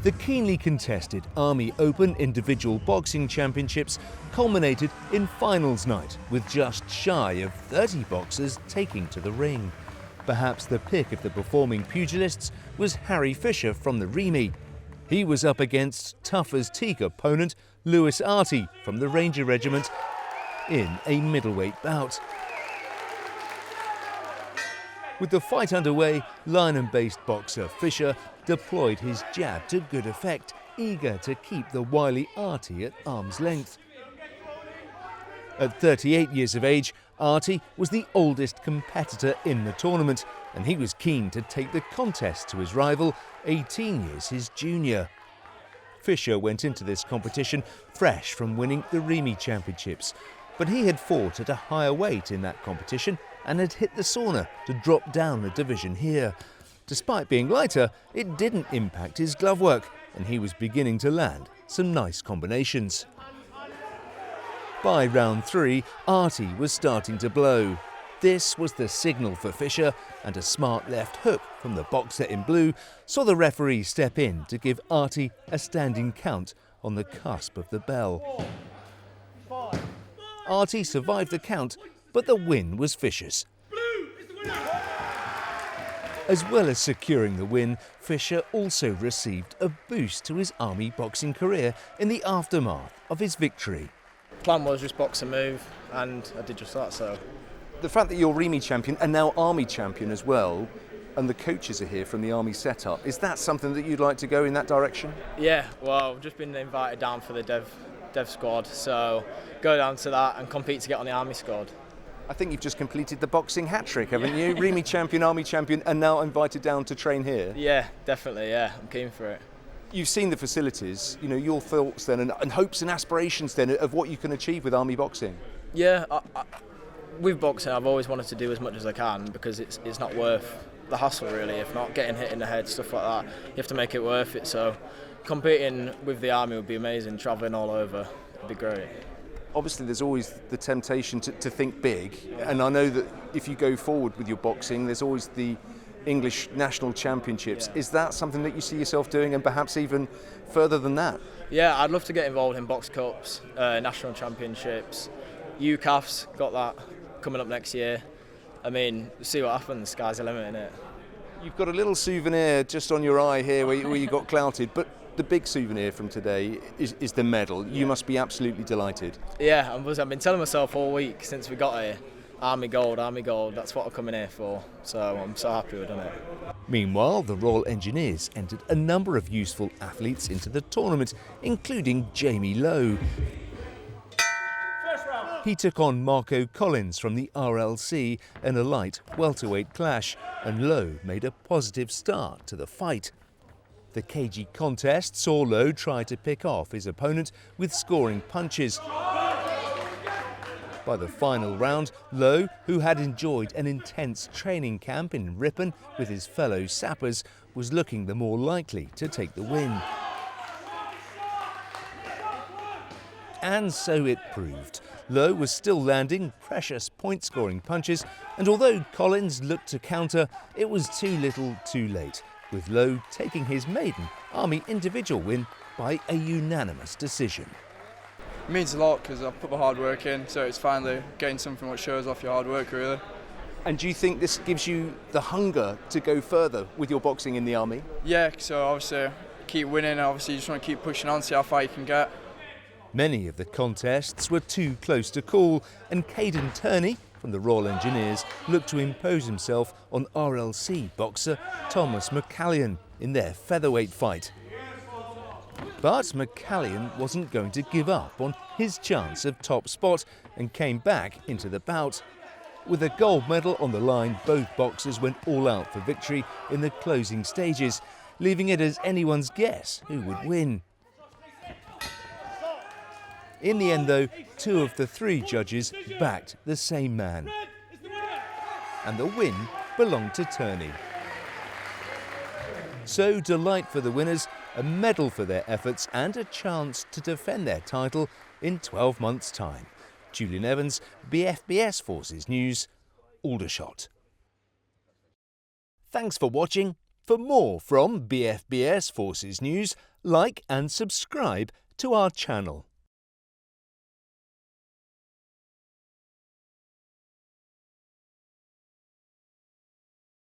The keenly contested Army Open Individual Boxing Championships culminated in finals night, with just shy of 30 boxers taking to the ring. Perhaps the pick of the performing pugilists was Harry Fischer from the Remy. He was up against tough as teak opponent Lewis Arty from the Ranger Regiment in a middleweight bout. With the fight underway, Lynham-based boxer Fischer deployed his jab to good effect, eager to keep the wily Arty at arm's length. At 38 years of age, Arty was the oldest competitor in the tournament, and he was keen to take the contest to his rival, 18 years his junior. Fischer went into this competition fresh from winning the Remy Championships, but he had fought at a higher weight in that competition and had hit the sauna to drop down a division here. Despite being lighter, it didn't impact his glove work, and he was beginning to land some nice combinations. By round 3, Arty was starting to blow. This was the signal for Fischer, and a smart left hook from the boxer in blue saw the referee step in to give Arty a standing count on the cusp of the bell. Arty survived the count, but the win was Fischer's. As well as securing the win, Fischer also received a boost to his Army boxing career in the aftermath of his victory. The plan was just box and move, and I did just that. So the fact that you're Remy champion and now Army champion as well, and the coaches are here from the Army setup, is that something that you'd like to go in that direction? Yeah, well, I've just been invited down for the dev squad, so go down to that and compete to get on the Army squad. I think you've just completed the boxing hat-trick, haven't you? Remy champion, Army champion, and now invited down to train here. Yeah, definitely, yeah, I'm keen for it. You've seen the facilities, you know, your thoughts then and hopes and aspirations then of what you can achieve with Army boxing. Yeah, with boxing I've always wanted to do as much as I can, because it's not worth the hassle really. If not getting hit in the head, stuff like that, you have to make it worth it. So competing with the Army would be amazing, travelling all over, it'd be great. Obviously there's always the temptation to think big, and I know that if you go forward with your boxing, there's always the English national championships. Is that something that you see yourself doing, and perhaps even further than that? Yeah, I'd love to get involved in box cups, national championships. UCAF's got that coming up next year. I mean, see what happens, sky's the limit, innit? You've got a little souvenir just on your eye here where you got clouted, but the big souvenir from today is the medal. You must be absolutely delighted. Yeah, I've been telling myself all week since we got here, Army Gold, that's what I'm coming here for. So I'm so happy we've done it. Meanwhile, the Royal Engineers entered a number of useful athletes into the tournament, including Jamie Lowe. He took on Marco Collins from the RLC in a light welterweight clash, and Lowe made a positive start to the fight. The cagey contest saw Lowe try to pick off his opponent with scoring punches. By the final round, Lowe, who had enjoyed an intense training camp in Ripon with his fellow sappers, was looking the more likely to take the win. And so it proved. Lowe was still landing precious point-scoring punches, and although Collins looked to counter, it was too little too late, with Lowe taking his maiden Army individual win by a unanimous decision. It means a lot because I've put the hard work in, so it's finally getting something which shows off your hard work, really. And do you think this gives you the hunger to go further with your boxing in the Army? Yeah, so obviously keep winning, obviously you just want to keep pushing on, see how far you can get. Many of the contests were too close to call, and Turney from the Royal Engineers looked to impose himself on RLC boxer Thomas McCallion in their featherweight fight. But McCallion wasn't going to give up on his chance of top spot and came back into the bout. With a gold medal on the line, both boxers went all out for victory in the closing stages, leaving it as anyone's guess who would win. In the end, though, 2 of the 3 judges backed the same man. And the win belonged to Turney. So delight for the winners, a medal for their efforts and a chance to defend their title in 12 months' time. Julian Evans, BFBS Forces News, Aldershot. Thanks for watching. For more from BFBS Forces News, like and subscribe to our channel.